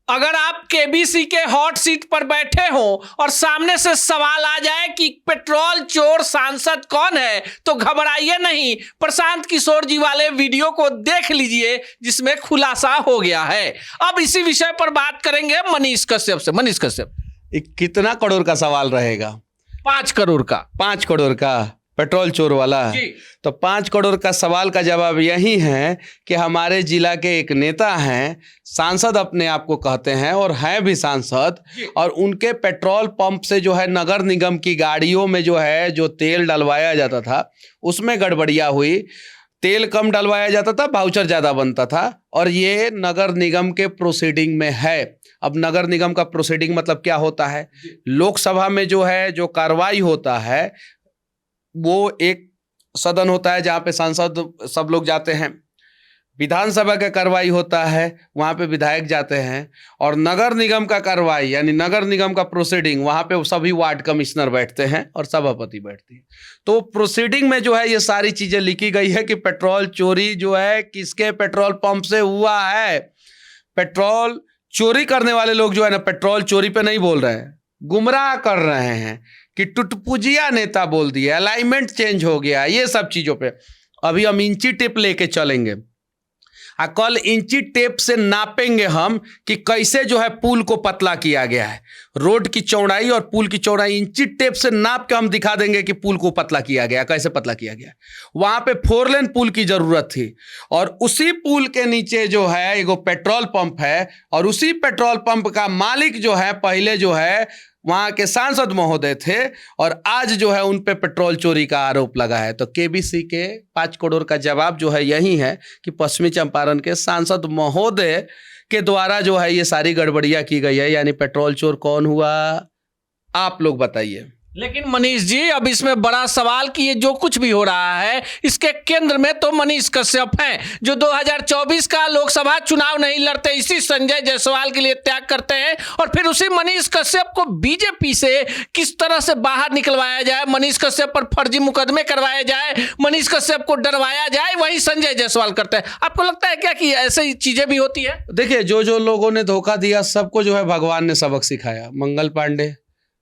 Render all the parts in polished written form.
अगर आप केबीसी के हॉट सीट पर बैठे हो और सामने से सवाल आ जाए कि पेट्रोल चोर सांसद कौन है, तो घबराइए नहीं, प्रशांत किशोर जी वाले वीडियो को देख लीजिए जिसमें खुलासा हो गया है। अब इसी विषय पर बात करेंगे मनीष कश्यप से। मनीष कश्यप, कितना करोड़ का सवाल रहेगा? 5 करोड़ का। 5 करोड़ का पेट्रोल चोर वाला? तो 5 करोड़ का सवाल का जवाब यही है कि हमारे जिला के एक नेता हैं, सांसद अपने आप को कहते हैं और हैं भी सांसद, और उनके पेट्रोल पंप से जो है नगर निगम की गाड़ियों में जो है जो तेल डलवाया जाता था उसमें गड़बड़ियाँ हुई। तेल कम डलवाया जाता था, वाउचर ज़्यादा बनता था, और ये नगर निगम के प्रोसीडिंग में है। अब नगर निगम का प्रोसीडिंग मतलब क्या होता है? लोकसभा में जो है जो कार्रवाई होता है वो एक सदन होता है जहाँ पे सांसद सब लोग जाते हैं। विधानसभा का कार्रवाई होता है, वहाँ पे विधायक जाते हैं। और नगर निगम का कार्रवाई यानी नगर निगम का प्रोसीडिंग, वहाँ पे सभी वार्ड कमिश्नर बैठते हैं और सभापति बैठती है। तो प्रोसीडिंग में जो है ये सारी चीज़ें लिखी गई है कि पेट्रोल चोरी जो है किसके पेट्रोल पंप से हुआ है। पेट्रोल चोरी करने वाले लोग जो है ना, पेट्रोल चोरी पे नहीं बोल रहे हैं, गुमराह कर रहे हैं कि टुटपुजिया नेता बोल दिया, अलाइनमेंट चेंज हो गया, ये सब चीज़ों पे अभी हम इंची टेप लेके चलेंगे। कल इंची टेप से नापेंगे हम कि कैसे जो है पुल को पतला किया गया है। रोड की चौड़ाई और पुल की चौड़ाई इंची टेप से नाप के हम दिखा देंगे कि पुल को पतला किया गया, कैसे पतला किया गया। वहाँ पे 4 लेन पुल की ज़रूरत थी और उसी पुल के नीचे जो है एगो पेट्रोल पंप है, और उसी पेट्रोल पंप का मालिक जो है पहले जो है वहाँ के सांसद महोदय थे, और आज जो है उन पे पेट्रोल चोरी का आरोप लगा है। तो केबीसी के 5 करोड़ का जवाब जो है यही है कि पश्चिमी चंपारण के सांसद महोदय के द्वारा जो है ये सारी गड़बड़ियाँ की गई है। यानी पेट्रोल चोर कौन हुआ, आप लोग बताइए। लेकिन मनीष जी, अब इसमें बड़ा सवाल कि ये जो कुछ भी हो रहा है इसके केंद्र में तो मनीष कश्यप हैं, जो 2024 का लोकसभा चुनाव नहीं लड़ते, इसी संजय जायसवाल के लिए त्याग करते हैं, और फिर उसी मनीष कश्यप को बीजेपी से किस तरह से बाहर निकलवाया जाए, मनीष कश्यप पर फर्जी मुकदमे करवाए जाए, मनीष कश्यप को डरवाया जाए, वही संजय जायसवाल करते हैं। आपको लगता है क्या कि ऐसी चीजें भी होती है? देखिए, जो लोगों ने धोखा दिया सबको जो है भगवान ने सबक सिखाया। मंगल पांडे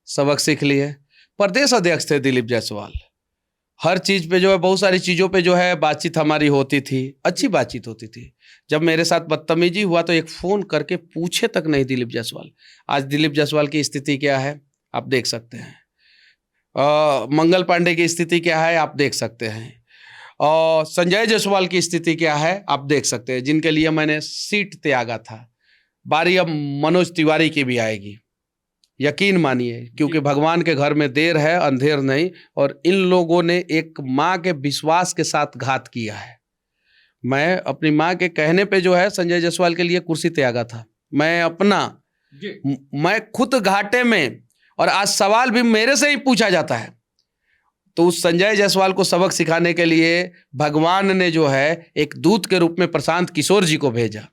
सबक सीख लिए, प्रदेश अध्यक्ष थे दिलीप जायसवाल। हर चीज़ पे जो है बहुत सारी चीज़ों पे जो है बातचीत हमारी होती थी, अच्छी बातचीत होती थी। जब मेरे साथ बदतमीजी हुआ तो एक फ़ोन करके पूछे तक नहीं दिलीप जायसवाल। आज दिलीप जायसवाल की स्थिति क्या है आप देख सकते हैं। मंगल पांडे की स्थिति क्या है आप देख सकते हैं, और संजय जायसवाल की स्थिति क्या है आप देख सकते हैं, जिनके लिए मैंने सीट त्यागा था। बारी अब मनोज तिवारी की भी आएगी, यकीन मानिए, क्योंकि भगवान के घर में देर है अंधेर नहीं। और इन लोगों ने एक माँ के विश्वास के साथ घात किया है। मैं अपनी माँ के कहने पे जो है संजय जायसवाल के लिए कुर्सी त्यागा था। मैं खुद घाटे में, और आज सवाल भी मेरे से ही पूछा जाता है। तो उस संजय जायसवाल को सबक सिखाने के लिए भगवान ने जो है एक दूत के रूप में प्रशांत किशोर जी को भेजा,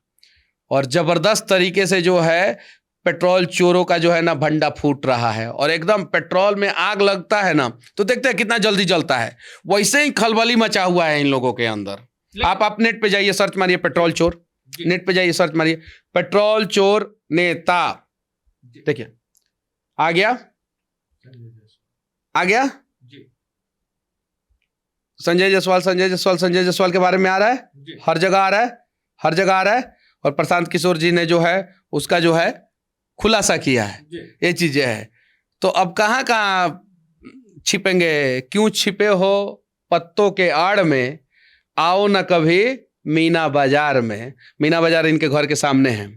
और ज़बरदस्त तरीके से जो है पेट्रोल चोरों का जो है ना भंडा फूट रहा है। और एकदम पेट्रोल में आग लगता है ना तो देखते हैं कितना जल्दी जलता है, वैसे ही खलबली मचा हुआ है इन लोगों के अंदर। आप नेट पे जाइए, सर्च मारिए पेट्रोल चोर, नेट पे जाइए सर्च मारिए पेट्रोल चोर नेता, देखिए आ गया संजय जायसवाल के बारे में आ रहा है, हर जगह आ रहा है। और प्रशांत किशोर जी ने जो है उसका जो है खुलासा किया है, ये चीजें है। तो अब कहाँ छिपेंगे, क्यों छिपे हो पत्तों के आड़ में, आओ न कभी मीना बाजार में। मीना बाजार इनके घर के सामने है,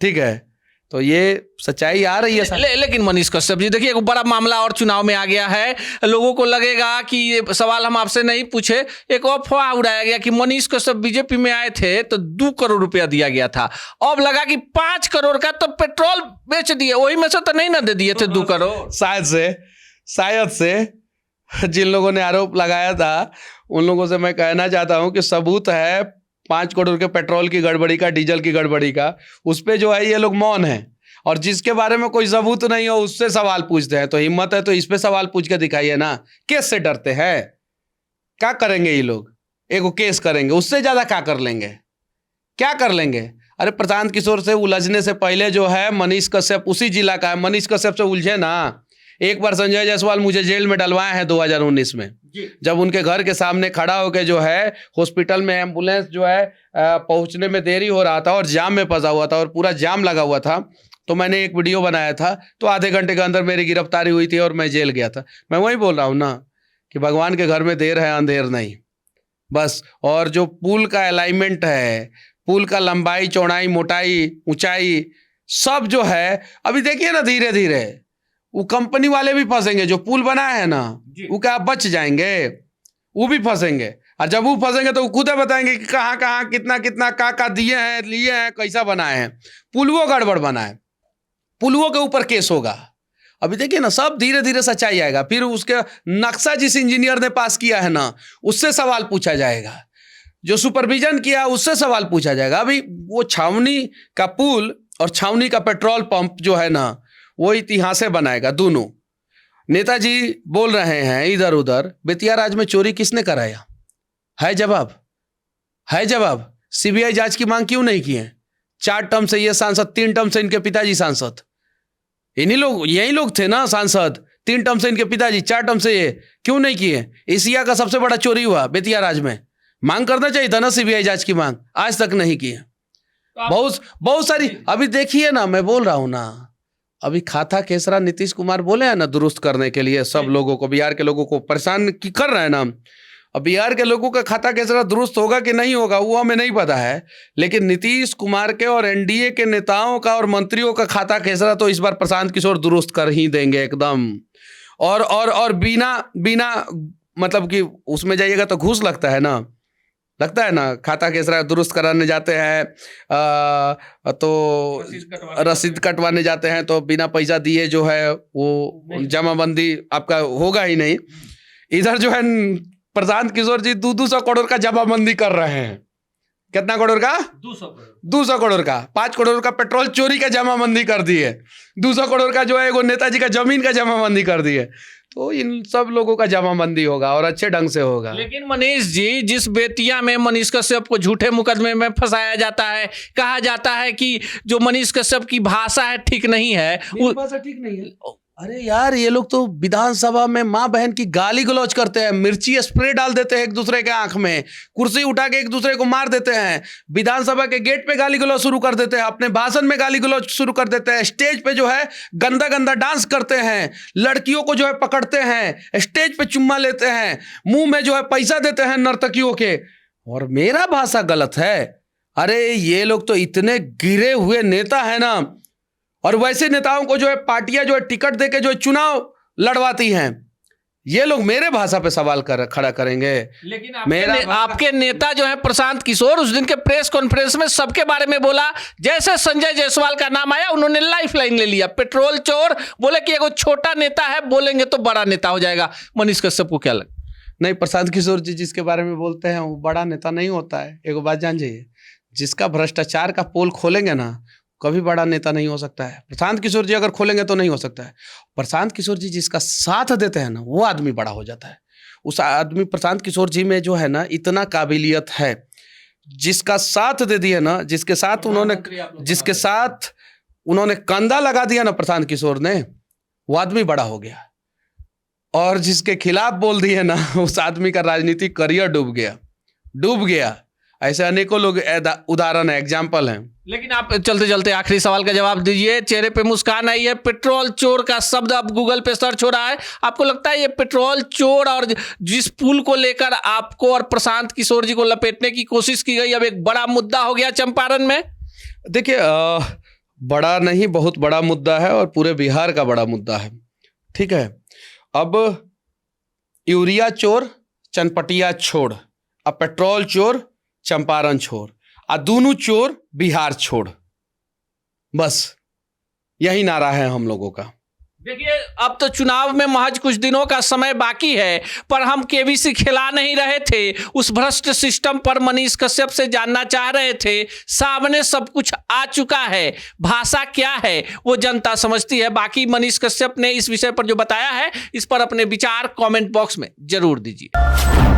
ठीक है। तो ये सच्चाई आ रही है। लेकिन मनीष कश्यप जी देखिए, एक बड़ा मामला और चुनाव में आ गया है। लोगों को लगेगा कि ये सवाल हम आपसे नहीं पूछे, एक अफवाह उड़ाया गया कि मनीष कश्यप बीजेपी में आए थे तो 2 करोड़ रुपया दिया गया था। अब लगा कि 5 करोड़ का तो पेट्रोल बेच दिए, वही में से तो नहीं ना दे दिए थे 2 करोड़। शायद से जिन लोगों ने आरोप लगाया था उन लोगों से मैं कहना चाहता हूँ कि सबूत है 5 करोड़ के पेट्रोल की गड़बड़ी का, डीजल की गड़बड़ी का, उस पर जो है ये लोग मौन हैं। और जिसके बारे में कोई सबूत नहीं हो उससे सवाल पूछते हैं। तो हिम्मत है तो इस पे सवाल पूछ के दिखाइए ना। केस से डरते हैं, क्या करेंगे ये लोग? एगो केस करेंगे, उससे ज़्यादा क्या कर लेंगे? अरे प्रशांत किशोर से उलझने से पहले जो है मनीष कश्यप उसी जिला का है, मनीष कश्यप से उलझे ना। एक बार संजय जायसवाल मुझे जेल में डलवाए हैं 2019 में, जब उनके घर के सामने खड़ा होकर जो है हॉस्पिटल में एम्बुलेंस जो है पहुंचने में देरी हो रहा था और जाम में फंसा हुआ था और पूरा जाम लगा हुआ था, तो मैंने एक वीडियो बनाया था, तो आधे घंटे के अंदर मेरी गिरफ्तारी हुई थी और मैं जेल गया था। मैं वही बोल रहा हूँ ना कि भगवान के घर में देर है अंधेर नहीं, बस। और जो पुल का अलाइनमेंट है, पुल का लंबाई चौड़ाई मोटाई ऊंचाई सब जो है, अभी देखिए ना धीरे धीरे वो कंपनी वाले भी फंसेंगे, जो पुल बनाए हैं ना वो क्या बच जाएंगे, वो भी फंसेंगे। और जब वो फंसेंगे तो वो खुद बताएंगे कि कहाँ कहाँ कितना कितना का दिए हैं, लिए हैं, कैसा बनाए हैं। पुलवो गड़बड़ बनाए, पुलवो के ऊपर केस होगा। अभी देखिए ना सब धीरे धीरे सच्चाई आएगा। फिर उसके नक्शा जिस इंजीनियर ने पास किया है ना उससे सवाल पूछा जाएगा, जो सुपरविजन किया उससे सवाल पूछा जाएगा। अभी वो छावनी का पुल और छावनी का पेट्रोल पंप जो है ना वो इतिहास बनाएगा दोनों। नेताजी बोल रहे हैं इधर उधर, बेतिया राज में चोरी किसने कराया? है जवाब, है जवाब। सीबीआई जांच की मांग क्यों नहीं की है? 4 टर्म से ये सांसद, 3 टर्म से इनके पिताजी सांसद, इन्हीं लोग, यही लोग थे ना सांसद। 3 टर्म से इनके पिताजी, 4 टर्म से ये, क्यों नहीं किए? एशिया का सबसे बड़ा चोरी हुआ बेतिया राज में, मांग करना चाहिए था ना सीबीआई जांच की मांग, आज तक नहीं की है। बहुत सारी, अभी देखिए ना मैं बोल रहा हूं ना, अभी खाता केसरा नीतीश कुमार बोले हैं ना दुरुस्त करने के लिए सब लोगों को, बिहार के लोगों को परेशान कर रहे हैं ना। अब बिहार के लोगों का खाता केसरा दुरुस्त होगा कि नहीं होगा वो हमें नहीं पता है, लेकिन नीतीश कुमार के और एनडीए के नेताओं का और मंत्रियों का खाता केसरा तो इस बार प्रशांत किशोर दुरुस्त कर ही देंगे एकदम। और बिना मतलब कि उसमें जाइएगा तो घूस लगता है ना, खाता केसरा दुरुस्त कराने जाते हैं तो रसीद कटवाने जाते हैं तो बिना पैसा दिए जो है वो जमाबंदी आपका होगा ही नहीं। इधर जो है प्रशांत किशोर जी 200 करोड़ का जमाबंदी कर रहे हैं। कितना करोड़ का? 200 करोड़ का। 5 करोड़ का पेट्रोल चोरी का जमाबंदी कर दिए, 200 करोड़ का जो है वो नेताजी का जमीन का जमाबंदी कर दिए। तो इन सब लोगों का जमाबंदी होगा और अच्छे ढंग से होगा। लेकिन मनीष जी, जिस बेतिया में मनीष कश्यप को झूठे मुकदमे में फंसाया जाता है, कहा जाता है कि जो मनीष कश्यप की भाषा है ठीक नहीं है, भाषा ठीक नहीं है। अरे यार ये लोग तो विधानसभा में माँ बहन की गाली गलौज करते हैं, मिर्ची स्प्रे डाल देते हैं एक दूसरे के आंख में, कुर्सी उठा के एक दूसरे को मार देते हैं, विधानसभा के गेट पे गाली गलौज शुरू कर देते हैं, अपने भाषण में गाली गलौज शुरू कर देते हैं, स्टेज पे जो है गंदा गंदा डांस करते हैं, लड़कियों को जो है पकड़ते हैं, स्टेज पे चुम्मा लेते हैं, मुंह में जो है पैसा देते हैं नर्तकियों के, और मेरा भाषा गलत है। अरे ये लोग तो इतने गिरे हुए नेता है ना, और वैसे नेताओं को जो है पार्टियां जो है टिकट देके जो है चुनाव लड़वाती हैं, ये लोग मेरे भाषा पे सवाल खड़ा करेंगे। लेकिन आपके नेता जो है प्रशांत किशोर उस दिन के प्रेस कॉन्फ्रेंस में सबके बारे में बोला, जैसे संजय जायसवाल का नाम आया उन्होंने लाइफ लाइन ले लिया, पेट्रोल चोर, बोले कि एगो छोटा नेता है, बोलेंगे तो बड़ा नेता हो जाएगा। मनीष कश्यप को क्या लगा? नहीं, प्रशांत किशोर जी जिसके बारे में बोलते हैं वो बड़ा नेता नहीं होता है। एगो बात जान जाइए, जिसका भ्रष्टाचार का पोल खोलेंगे ना कभी बड़ा नेता नहीं हो सकता है। प्रशांत किशोर जी अगर खोलेंगे तो नहीं हो सकता है। प्रशांत किशोर जी जिसका साथ देते हैं ना वो आदमी बड़ा हो जाता है। उस आदमी प्रशांत किशोर जी में जो है ना इतना काबिलियत है, जिसका साथ दे दिया ना, जिसके साथ उन्होंने कंधा लगा दिया ना प्रशांत किशोर ने, वो आदमी बड़ा हो गया। और जिसके खिलाफ बोल दिए ना उस आदमी का राजनीतिक करियर डूब गया। ऐसे अनेकों लोग उदाहरण है, एग्जाम्पल हैं। लेकिन आप चलते चलते आखिरी सवाल का जवाब दीजिए। चेहरे पे मुस्कान आई है, पेट्रोल चोर का शब्द अब गूगल पे सर्च हो रहा है, आपको लगता है ये पेट्रोल चोर और जिस पुल को लेकर आपको और प्रशांत किशोर जी को लपेटने की कोशिश की गई अब एक बड़ा मुद्दा हो गया चंपारण में? देखिए बड़ा नहीं, बहुत बड़ा मुद्दा है और पूरे बिहार का बड़ा मुद्दा है। ठीक है, अब यूरिया चोर चनपटिया छोड़, अब पेट्रोल चोर चंपारण छोड़, आ दोनों चोर बिहार छोड़, बस यही नारा है हम लोगों का। देखिए अब तो चुनाव में महज कुछ दिनों का समय बाकी है, पर हम केबीसी खिला नहीं रहे थे, उस भ्रष्ट सिस्टम पर मनीष कश्यप से जानना चाह रहे थे। सामने सब कुछ आ चुका है, भाषा क्या है वो जनता समझती है। बाकी मनीष कश्यप ने इस विषय पर जो बताया है इस पर अपने विचार कमेंट बॉक्स में जरूर दीजिए।